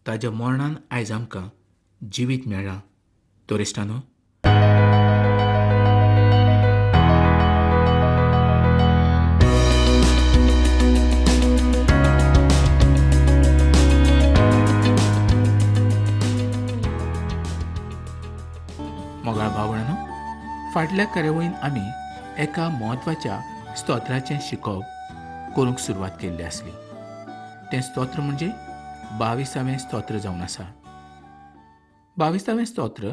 ताज्या मरणान आयज आमकां जिवीत मेळ्ळां. तोरिश्टांनो, मोगाळ भावणानो, फाटल्या कार्यावळीन आमी एका म्हत्वाच्या स्तोत्राचें शिकोवप करूंक सुरवात केल्ली आसली. तें स्तोत्र म्हणजे 22वें स्तोत्र जावन आसा. 22वें स्तोत्र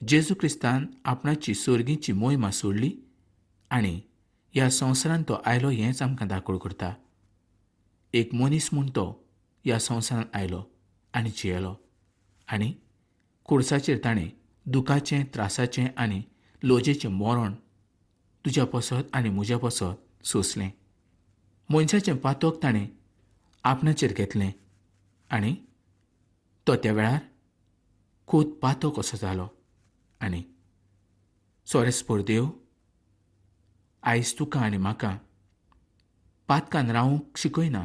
जेजू क्रिस्तान आपणाची सुर्गीची मोहिमा सोडली आनी ह्या संवसारांत तो आयलो हेंच आमकां दाखोवन करता. एक मनीस म्हूण तो ह्या संवसारांत आयलो आनी जियेलो आनी खुर्साचेर ताणें दुखाचें, त्रासाचें आनी लोजेचें मरण तुज्या पसत आनी म्हज्या पसत सोंसलें. मनशाचें पातक ताणें आपणाचेर घेतलें आनी तो त्या वेळार खूद पातो कसो जालो आनी सोरेस्पोर देव आयज तुका आनी म्हाका पातकान रावूंक शिकयना.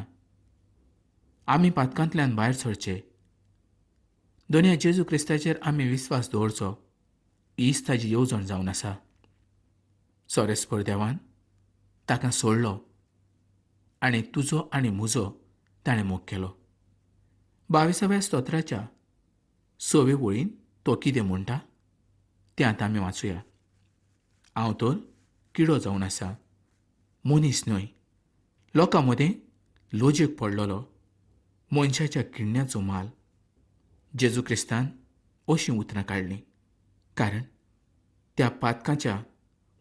आमी पातकांतल्यान भायर सरचे, दोनया जेजू क्रिस्ताचेर आमी विस्वास दवरचो, हीच ताजी येवजण जावन आसा. सोरेस्पोर देवान ताका सोडलो आनी तुजो आनी म्हजो ताणें मोग केलो. 22व्या स्तोत्राच्या 6वे वळीन तो कितें म्हणटा तें आतां आमी वाचुया. हांव तर किडो जावन आसा, मनीस न्हय, लोकां मदें लोजेक पडलोलो, मनशाच्या किडण्याचो माल. जेजू क्रिस्तान अशीं उतरां काडलीं, कारण त्या पातकाच्या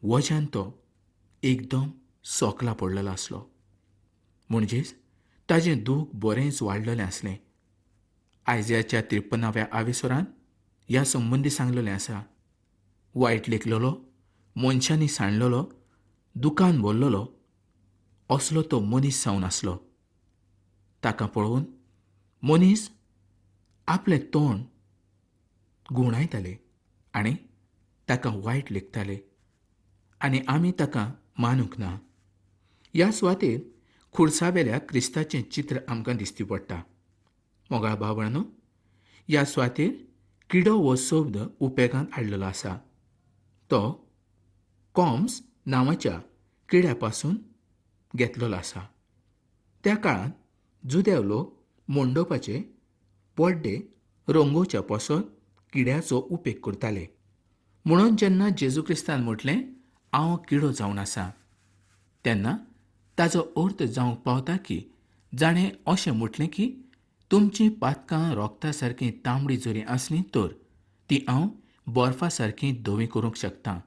वज्यान तो एकदम सोकला पडलेलो आसलो. म्हणजेच ताजें दूख बरेंच वाडलेलें आसलें. आयजयाच्या 53व्या आविसरान ह्या संबंदी सांगलेलें आसा. वायट लेखलेलो, मनशांनी सांडलेलो, दुखान भरलेलो असलो तो मनीस जावन आसलो. ताका पळोवन मनीस आपलें तोंड गुणायताले आनी ताका वायट लेखताले आनी आमी ताका मानूंक ना. ह्या सुवातेर खुर्सावेल्या क्रिस्ताचें चित्र आमकां दिश्टी पडटा. मोगाळ भावणानो, ह्या सुवातेर किडो हो शब्द उपेगांत हाडलेलो आसा. तो कॉम्स नांवाच्या किड्या पासून घेतलेलो आसा. त्या काळांत जुदेव लोक मंडपाचे पड्डे रंगोवच्या पसत किड्याचो उपेग करताले. म्हणून जेन्ना जेजू क्रिस्तान म्हटलें हांव किडो जावन आसा, तेन्ना ताचो अर्थ जावंक पावता की जाणें अशें म्हटलें की तुमचीं पातकां रोगता सारकीं तांबडी जरी आसलीं तर ती हांव बर्फा सारकीं धवी करूंक शकतां.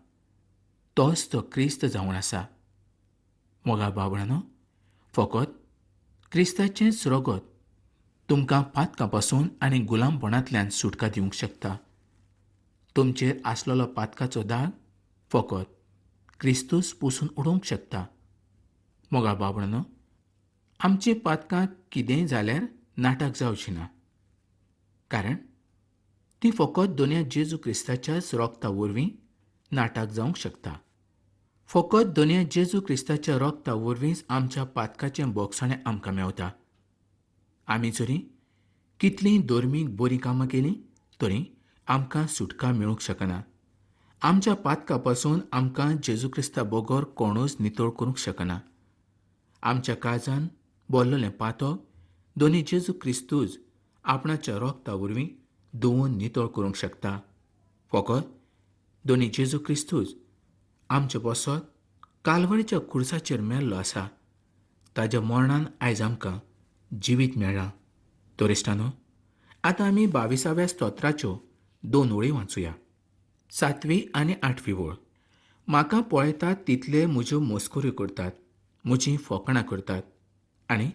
तोच तो क्रिस्त जावन आसा. मोगाळ भावणानो, फकत क्रिस्ताचेंच रगत तुमकां पातकां पासून आनी गुलामपणांतल्यान सुटका दिवंक शकता. तुमचेर आसलेलो पातकाचो दाग फकत क्रिस्तूस पुसून उडोवंक शकता. मोगाळ भावणानो, आमची पातकां कितेंय जाल्यार नाटक जावची ना, कारण ती फकत दोनया जेजू क्रिस्ताच्याच रोगता वरवीं नाटक जावंक शकता. फकत दोनया जेजू क्रिस्ताच्या रोगता वरवींच आमच्या पातकाचें बोगसणें आमकां मेवता. आमी जरी कितलीं धर्मीक बरीं कामां केलीं तरी आमकां सुटका मेळूंक शकना. आमच्या पातका पासून आमकां जेजू क्रिस्ता बगर कोणूच नितळ करूंक शकना. आमच्या काळजान बोल्लेलें पातक दोनी जेजू क्रिस्तूच आपणाच्या रोगता वरवीं धुवन नितळ करूंक शकता. फकत दोनी जेजू क्रिस्तूच आमचे बसत कालवरीच्या खुर्साचेर मेल्लो आसा. ताज्या मरणान आयज आमकां जिवीत मेळ्ळां. तोरिश्टांनो, आतां आमी 22व्या स्तोत्राच्यो 2 वळी वाचुया. 7वी आनी 8वी वळ. म्हाका पळयतात तितले म्हज्यो मस्कऱ्यो करतात, म्हजीं फकाणां करतात आनी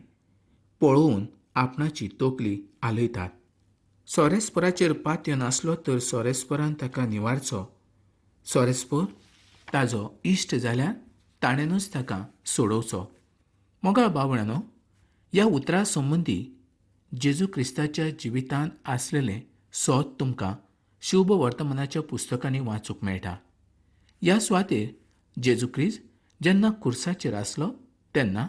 पळोवन आपणाची तोकली आलयतात. सोरेस्पराचेर पातयो नासलो तर सोरेस्परान ताका निवारचो. सोरेस्पर ताजो इश्ट जाल्यार ताणेनूच ताका सोडोवचो. मोगाळ भावणानो, ह्या उतरा संबंदी जेजू क्रिस्ताच्या जिवितांत आसलेलें सोत तुमकां शुभ वर्तमानाच्या पुस्तकांनी वाचूंक मेळटा. ह्या सुवातेर जेजू क्रिस्त जेन्ना खुर्साचेर आसलो तेन्ना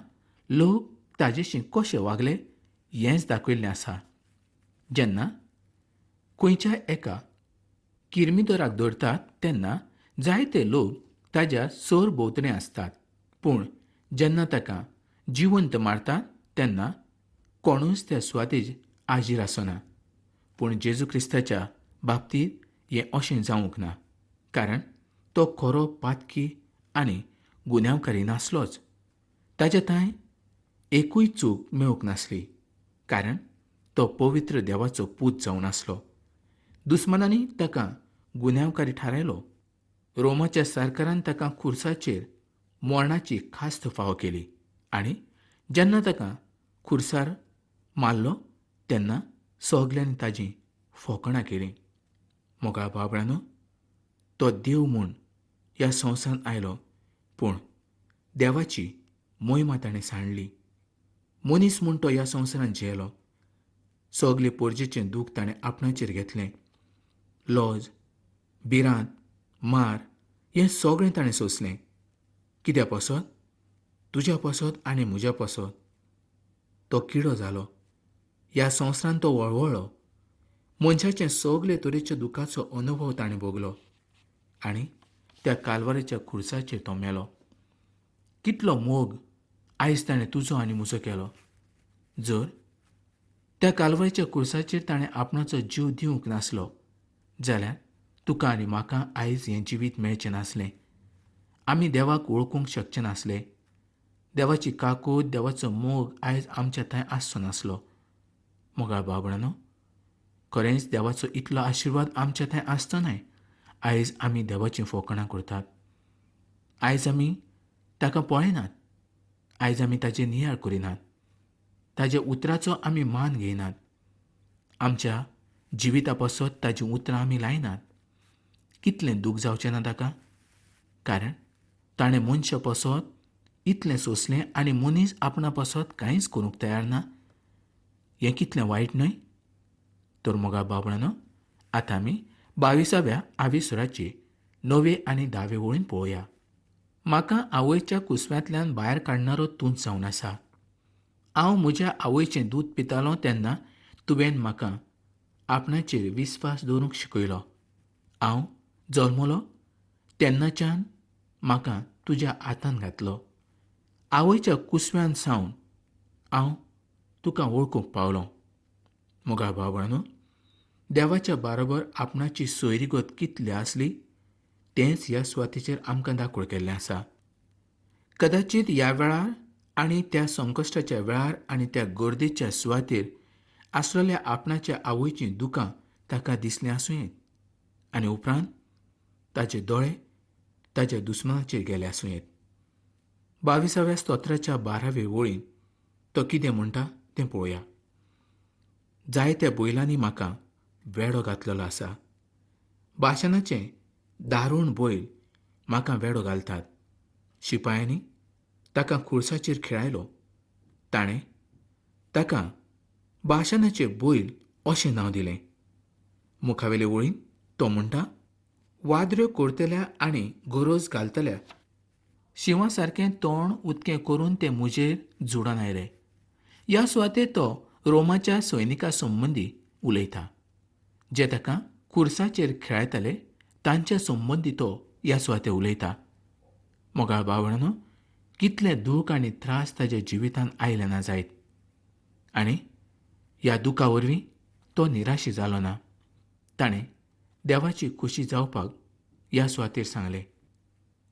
लोक ताजेशी कशे वागले हेंच दाखयिल्लें आसा. जेन्ना खंयच्या एका किरमिदोराक धरतात तेन्ना जायते लोक ताज्या सोर भोंवतणी आसतात, पूण जेन्ना ताका जिवंत मारतात तेन्ना कोणूच त्या सुवातेर हाजीर आसना. पूण जेजू क्रिस्ताच्या बाबतींत हें अशें जावंक ना, कारण तो खरो पातकी आनी गुन्यांवकारी नासलोच. ताच्या थंय एकूय चूक मेळूंक नासली, कारण तो पवित्र देवाचो पूत जावन आसलो. दुस्मनांनी ताका गुन्यांवकारी थारायलो. रोमाच्या सरकारान ताका खुर्साचेर मरणाची खास्त फावो केली आनी जेन्ना ताका खुर्सार मारलो तेन्ना सगल्यांनी ताची फकाणां केलीं. मोगाळ बाबळांनो, तो देव म्हूण ह्या संवसारांत आयलो, पूण देवाची मोहिमा ताणें सांडली. मनीस म्हूण तो ह्या संवसारांत जियेलो. सगले पोरजेचें दूख ताणें आपणाचेर घेतलें. लॉज, भिरांत, मार हें सगळें ताणें सोंसलें. कित्या पासत? तुज्या पासत आनी म्हज्या पासत. तो किडो जालो. ह्या संवसारांत तो वळवळ्ळो. मनशाचे सगले तरेच्या दुखाचो अनुभव ताणें भोगलो आनी त्या कालवारेच्या खुर्साचेर तो मेलो. कितलो मोग आयज ताणें तुजो आनी म्हजो केलो. जर त्या कालवारेच्या खुर्साचेर ताणें आपणाचो जीव दिवंक नासलो जाल्यार तुका आनी म्हाका आयज हें जिवीत मेळचें नासलें. आमी देवाक वळखूंक शकचे नासले. देवाची काकूट, देवाचो मोग आयज आमच्या थंय आसचो नासलो. मोगाळ बाबळांनो, खरेंच देवाचो इतलो आशिर्वाद आमच्या थंय आसतनाय आयज आमी देवाचीं फकाणां करतात. आयज आमी ताका पळयनात. आयज आमी ताचे नियाळ करिनात. ताच्या उतराचो आमी मान घेयनात. आमच्या जिविता पासत ताचीं उतरां आमी लायनात. कितलें दूख जावचें ना ताका? कारण ताणें मनशा पासत इतलें सोंसलें आनी मनीस आपणा पासत कांयच करूंक तयार ना. हें कितलें वायट न्हय? तर मोगाळ बाबळांनो, आतां आमी 22व्या आविसुराचे 9 आनी 10 वळीन पळोवया. म्हाका आवयच्या कुसव्यांतल्यान भायर काडणारो तूंच जावन आसा. हांव म्हज्या आवयचें दूद पितालों तेन्ना तुवें म्हाका आपणाचेर विस्वास दवरूंक शिकयलो. हांव जल्मलो तेन्नाच्यान म्हाका तुज्या हातांत घातलो. आवयच्या कुसव्यान सावन हांव तुका वळखूंक पावलो. मोगाळ बाबळांनो, देवाच्या बाराबर आपणाची सोयरीगत कितली आसली तेंच ह्या सुवातेचेर आमकां दाखोवन केल्लें आसा. कदाचित ह्या वेळार आनी त्या संकश्टाच्या वेळार आनी त्या गर्देच्या सुवातेर आसलेल्या आपणाच्या आवयचीं दुखां ताका दिसलीं आसूं येत आनी उपरांत ताचे दोळे ताच्या दुस्मनाचेर गेले आसूं येत. 22व्या स्तोत्राच्या 12वे वळीन तो कितें म्हणटा तें पळोवया. जायत्या बैलांनी म्हाका वेडो घातलेलो आसा. बाशनाचे दारूण बैल म्हाका वेडो घालतात. शिपायांनी ताका खुर्साचेर खेळायलो. ताणें ताका बाशनाचे बैल अशें नांव दिलें. मुखावेले वळीन तो म्हणटा, वादऱ्यो करतल्या आनी गरोज घालतल्या शिवां सारकें तोंड उदकें करून ते म्हजेर जुडोन आयले. ह्या सुवातेर तो रोमाच्या सैनिका संबंदी उलयता, जे ताका खुर्साचेर खेळयताले तांच्या संबंदी तो ह्या सुवातेर उलयता. मोगाळ बाबळांनो, कितले दूख आनी त्रास ताच्या जिवितांत आयले ना जायत. आनी ह्या दुखा वरवीं तो निराशी जालो ना. ताणें देवाची खुशी जावपाक ह्या सुवातेर सांगलें.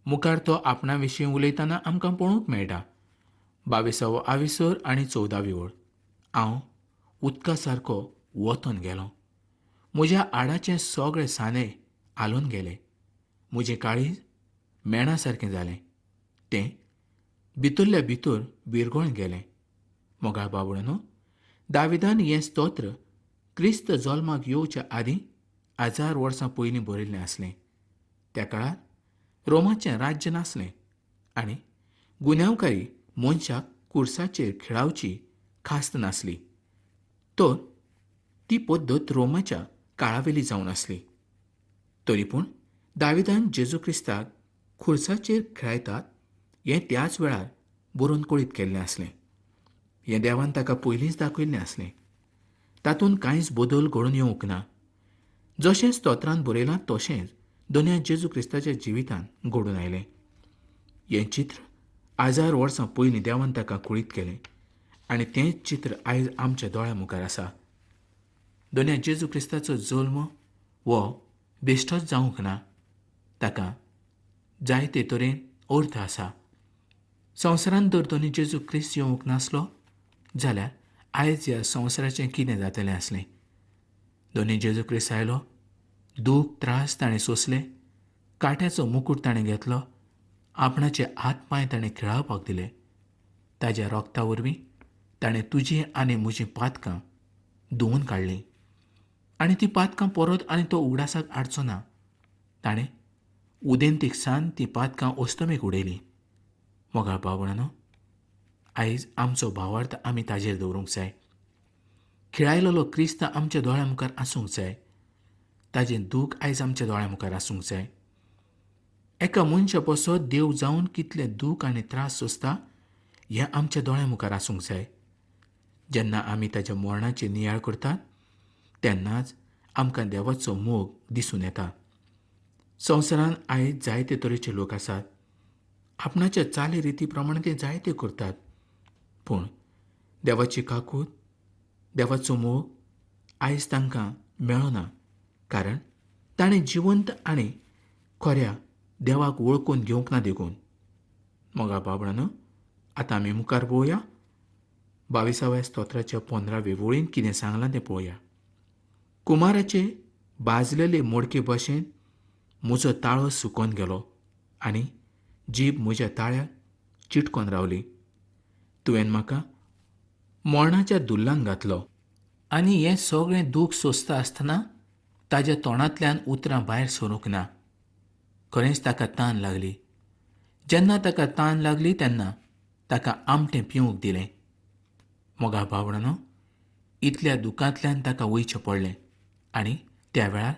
मुखार तो आपणा विशीं उलयतना आमकां पळोवंक मेळटा. 22वो आविसर आनी 14वी वळ. हांव उदका सारको वतोन गेलों. म्हज्या आडाचे सगळे साने हालोवन गेले. म्हजें काळीज मेणा सारकें जालें. तें भितरल्या भितर विरगळून गेलें. मोगाळ बाबळांनो, दाविदान हें स्तोत्र क्रिस्त जल्माक येवच्या आदीं 1000 वर्सां पयलीं बरयल्लें आसलें. त्या काळार रोमाचें राज्य नासलें आनी गुन्यांवकारी मनशाक खुर्साचेर खेळावची खास्त नासली. तर ती पद्दत रोमाच्या काळावेली जावन आसली. तरी पूण दाविदान जेजू क्रिस्ताक खुर्साचेर खेळयतात हें त्याच वेळार बरोवन कळीत केल्लें आसलें. हें देवान ताका पयलींच दाखयल्लें आसलें. तातूंत कांयच बदल घडून येवंक ना. जशें स्तोत्रांत बरयलां तशेंच दोनया जेजू क्रिस्ताच्या जिवितांत घडून आयलें. हें चित्र 1000 वर्सां पयलीं देवान ताका कुळीत केलें आनी तेंच चित्र आयज आमच्या दोळ्या मुखार आसा. दोनया जेजू क्रिस्ताचो जल्म हो बेश्टोच जावंक ना. ताका जायते तरेन अर्थ आसा. संवसारांत जर दोनी जेजू क्रिस्त येवंक नासलो जाल्यार आयज ह्या संवसाराचें कितें जातलें आसलें. दोनी जेजू क्रिस्त आयलो, दूख त्रास ताणें सोंसले, काट्याचो मुकूट ताणें घेतलो, आपणाचे हात पांय ताणें खेळावपाक दिले. ताज्या रोगता वरवीं ताणें तुजीं आनी म्हजीं पातकां धुवन काडलीं आनी तीं पातकां परत आनी तो उगडासाक हाडचो ना. ताणें उदेंतीक सान तीं पातकां ओस्तमेक उडयलीं. मोगाळ भावणानो, आयज आमचो भावार्थ आमी ताजेर दवरूंक जाय. खिळायलोलो क्रिस्त आमच्या दोळ्या मुखार आसूंक जाय. ताजें दूख आयज आमच्या दोळ्या मुखार आसूंक जाय. एका मनशा पासत देव जावन कितले दूख आनी त्रास सोंसता हें आमच्या दोळ्या मुखार आसूंक जाय. जेन्ना आमी ताच्या मरणाची नियाळ करतात तेन्नाच आमकां देवाचो मोग दिसून येता. संवसारांत आयज जायते तरेचे लोक आसात. आपणाच्या चाली रिती प्रमाणे ते जायते करतात. पूण देवाची काकूट, देवाचो मोग आयज तांकां मेळना, कारण ताणें जिवंत आनी खऱ्या देवाक वळखून घेवंक ना देखून. मोगा बाबणानो, आतां आमी मुखार पळोवया. 22व्या स्तोत्राच्या 15वे वळीन कितें सांगलां तें पळोवया. कुमाराचे भाजलेले मडके भशेन म्हजो ताळो सुकोवन गेलो आनी जीब म्हज्या ताळ्याक चिटकोन रावली. तुवें म्हाका मरणाच्या दुल्लान घातलो आनी हें सगळें दूख सोंसता आसतना ताच्या तोंडांतल्यान उतरां भायर सरूंक ना. खरेंच ताका तान लागली. जेन्ना ताका तान लागली तेन्ना ताका आमटें पिवंक दिलें. मोगा भावणानो, इतल्या दुखांतल्यान ताका वयचें पडलें आनी त्या वेळार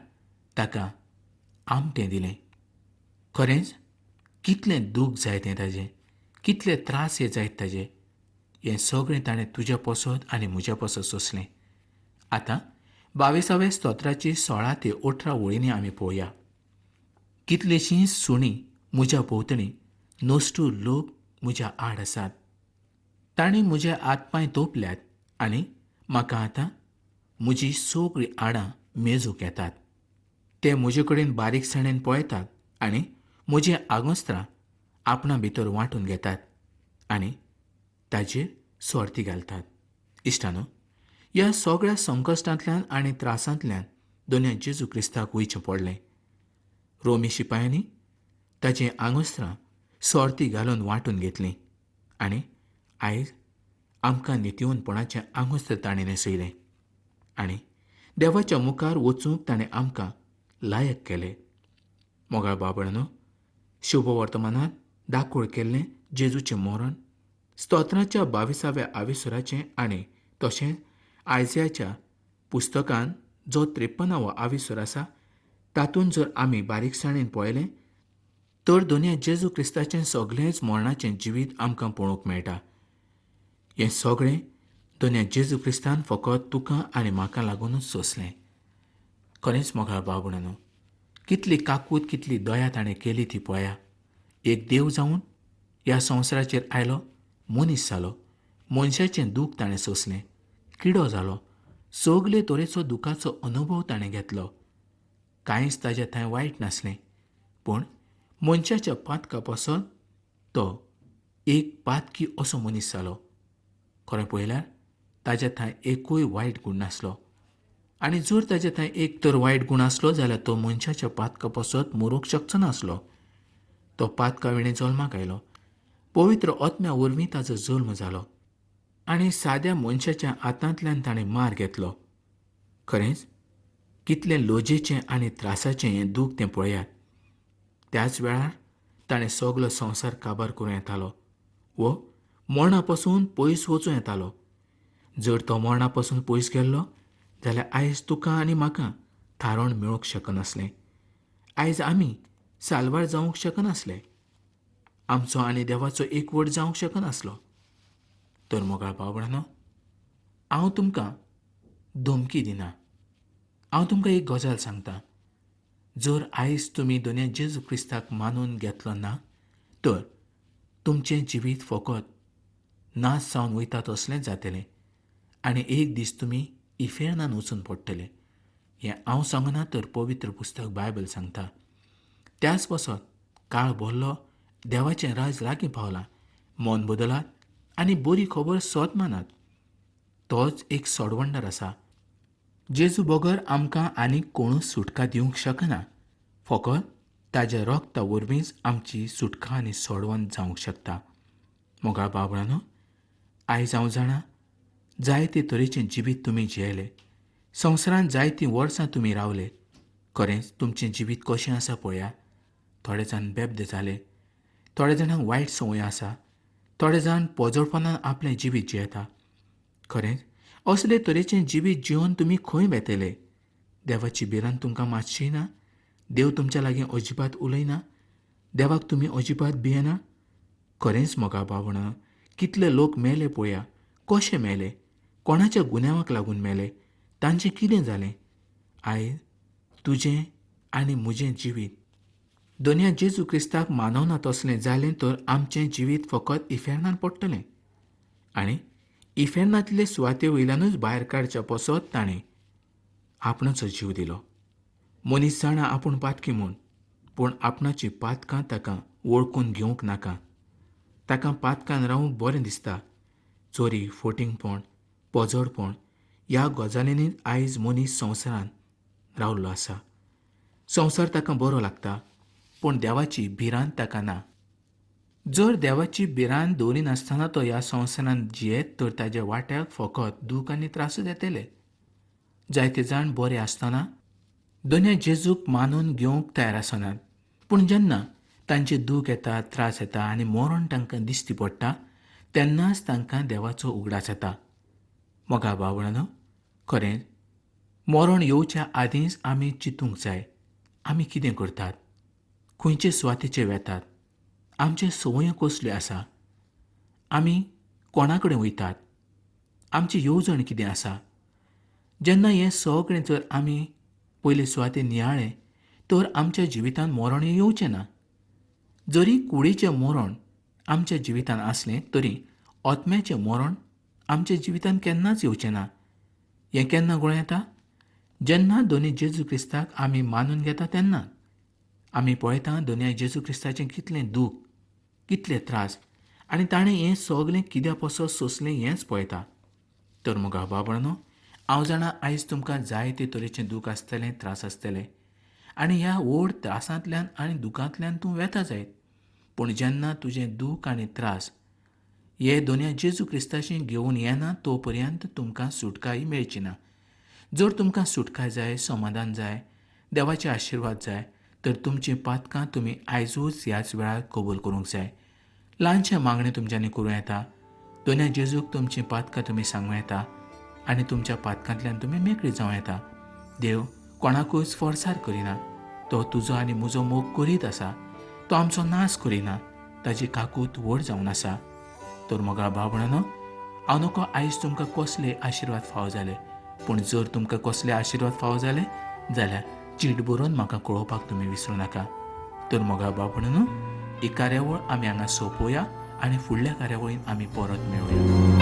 ताका आमटें दिलें. खरेंच कितलें दूख जाय तें ताजें, कितले त्रास हे जायत ताजे, हें सगळें ताणें तुज्या पसत आनी म्हज्या पसत सोंसलें. आतां 22व्या स्तोत्राची 16 ते 18 वळींनी आमी पळोवया. कितलींशींच सुणीं म्हज्या भोंवतणी नोस्तूर लोक म्हज्या आड आसात. तांणी म्हजे हातपांय तोपल्यात आनी म्हाका आतां म्हजी सगळीं आडां मेजूंक येतात. ते म्हजे कडेन बारीकसाणेन पळयतात आनी म्हजीं आगोस्त्रां आपणा भितर वांटून घेतात आनी ताजेर सोरती घालतात. इश्टानो, ह्या सगळ्या संकश्टांतल्यान आनी त्रासांतल्यान दोनया जेजू क्रिस्ताक वयचें पडलें. रोमी शिपायांनी ताचीं आगोस्त्रां सोरती घालून वांटून घेतलीं आनी आयज आमकां नित्यवनपणाचें आगोस्त्र ताणें न्हेसयलें आनी देवाच्या मुखार वचूंक ताणें आमकां लायक केलें. मोगाळ बाबणानो, शुभ वर्तमानांत दाखोळ केल्लें जेजूचें मरण स्तोत्राच्या 22व्या आविसुराचें आनी तशेंच आयजयाच्या पुस्तकांत जो 53वो आविसूर आसा तातूंत जर आमी बारीकसाणेन पळयलें तर दोनया जेजू क्रिस्ताचें सगळेंच मरणाचें जिवीत आमकां पळोवंक मेळटा. हें सगळें दोनया जेजू क्रिस्तान फकत तुका आनी म्हाका लागूनच सोंसलें. खरेंच मोगाळ भावणानो, कितली काकूट, कितली दया ताणें केली ती पळया. एक देव जावन ह्या संवसाराचेर आयलो, मनीस जालो, मनशाचें दूख ताणें सोंसलें, किडो जालो, सगळे तरेचो दुखाचो अनुभव ताणें घेतलो. कांयच ताच्या थंय वायट नासलें, पूण मनशाच्या पातका पासत तो एक पातकी असो मनीस जालो. खरें पळयल्यार ताच्या थंय एकूय वायट गूण नासलो आनी जर ताच्या थंय एक तर वायट गूण आसलो जाल्यार तो मनशाच्या पातका पासत मरूंक शकचो नासलो. तो पातका विणे जल्माक आयलो. पवित्र आत्म्या वरवीं ताचो जल्म जालो आनी साद्या मनशाच्या हातांतल्यान ताणें मार घेतलो. खरेंच कितलें लोजेचें आनी त्रासाचें हें दूख तें पळयात. त्याच वेळार ताणें सगलो संवसार काबार करूं येतालो वो मरणा पासून पयस वचूं येतालो. जर तो मरणा पासून पयस गेल्लो जाल्यार आयज तुका आनी म्हाका थारोन मेळूंक शकनासलें. आयज आमी साल्वार जावंक शकनासले. आमचो आनी देवाचो एकवट जावंक शकनासलो. तर मोगाळ भावणानो, हांव तुमकां धमकी दिना. हांव तुमकां एक गजाल सांगतां. जर आयज तुमी दोनया जेजू क्रिस्ताक मानून घेतलो ना, तर तुमचें जिवीत फकत नाश जावन वयता तसलेंच जातलें आनी एक दीस तुमी इफेर्नान वचून पडटले. हें हांव सांगना तर पवित्र पुस्तक बायबल सांगता. त्याच पासत काळ भरलो, देवाचें राज लागीं पावलां. मन बदलात आनी बरी खबर सोद मानात. तोच एक सोडवंडर आसा. जेजू बगर आमकां आनीक कोणूच सुटका दिवंक शकना. फकत ताच्या रोगता वरवींच आमची सुटका आनी सोडवण जावंक शकता. मोगा बाबळांनो, आयज हांव जाणा जायते तरेचें जिवीत तुमी जियेले. संवसारांत जायतीं वर्सां तुमी रावले. खरेंच तुमचें जिवीत कशें आसा पळया. थोडे जाण बेबदे जाले, थोड्या जाणांक वायट संवय आसा, थोडे जाण पोजोळपणान आपलें जिवीत जियेता. खरेंच असले तरेचें जिवीत जिवन तुमी खंय बेतले? देवाची भिरांत तुमकां मातशीय ना? देव तुमच्या लागीं अजिबात उलयना? देवाक तुमी अजिबात भियेना? खरेंच मोगा भावणां, कितले लोक मेले पळया. कशे मेले, कोणाच्या गुन्यांवाक लागून मेले, तांचें कितें जालें? आयज तुजें आनी म्हजें जिवीत दोनया जेजू क्रिस्ताक मानवना तसलें जालें तर आमचें जिवीत फकत इफेर्नान पडटलें. आनी इफेर्नांतले सुवाते वयल्यानूच भायर काडच्या पसत ताणें आपणाचो जीव दिलो. मनीस जाणा आपूण पातकी म्हूण, पूण आपणाची पातकां ताका वळखून घेवंक नाका. ताका पातकान रावंक बरें दिसता. चोरी, फटिंगपण, पोजोडपण ह्या गजालींनी आयज मनीस संवसारांत रावल्लो आसा. संवसार ताका बरो लागता, पूण देवाची भिरांत ताका ना. जर देवाची भिरांत दवरिनासतना तो ह्या संवसारांत जियेत तर ताच्या वाट्याक फकत दूख आनी त्रासूच येतले. जायते जाण बरे आसतना दोनया जेजूक मानून घेवंक तयार आसनात. पूण जेन्ना तांचे दूख येता, त्रास येता आनी मरण तांकां दिश्टी पडटा, तेन्नाच तांकां देवाचो उगडास येता. मोगा बाबळांनो, खरेंच मरण येवच्या आदींच आमी चिंतूंक जाय आमी कितें करतात, खंयचे सुवातेचे वेतात, आमचे संवय कसल्यो आसा, आमी कोणा कडेन वयतात, आमची येवजण कितें आसा. जेन्ना हें सगळें जर आमी पयले सुवाते नियाळें तर आमच्या जिवितांत मरण येवचें ना. जरी कुडीचें मरण आमच्या जिवितांत आसलें तरी आत्म्याचें मरण आमच्या जिवितांत केन्नाच येवचें ना. हें केन्ना घडोवन येता? जेन्ना दोनी जेजू क्रिस्ताक आमी मानून घेता तेन्ना. आमी पळयता दोनया जेजू क्रिस्ताचें कितलें दूख, कितले त्रास आनी ताणें हें सगळें कित्या पासत सोंसलें हेंच पळयता. तर मोगा बाबळांनो, हांव जाणा आयज तुमकां जायते तरेचें दूख आसतलें, त्रास आसतले आनी ह्या व्हड त्रासांतल्यान आनी दुखांतल्यान तूं वेता जायत. पूण जेन्ना तुजें दूख आनी त्रास हे दोनया जेजू क्रिस्ताचें घेवन येना तो पर्यंत तुमकां सुटकाय मेळची ना. जर तुमकां सुटकाय जाय, समाधान जाय, देवाचे आशिर्वाद जाय तर तुमचीं पातकां तुमी आयजूच ह्याच वेळार कबूल करूंक जाय. ल्हानशें मागणें तुमच्यांनी करूं येता. दोनया जेजूक तुमचीं पातकां तुमी सांगूं येता आनी तुमच्या पातकांतल्यान तुमी मेकळी जावं येता. देव कोणाकूच फोर्सार करिना. तो तुजो आनी म्हजो मोग करीत आसा. तो आमचो नाश करिना. ताची काकूट व्हड जावन आसा. तर मोगा बाबळांनो, हांव नको आयज तुमकां कसले आशिर्वाद फावो जाले, पूण जर तुमकां कसले आशिर्वाद फावो जाले जाल्यार चीट बरोवन म्हाका कळोवपाक तुमी विसरूं नाका. तर मोगा बाबळांनो, ही कार्यावळ आमी हांगा सोंपोवया आनी फुडल्या कार्यावळीन आमी परत मेळुया.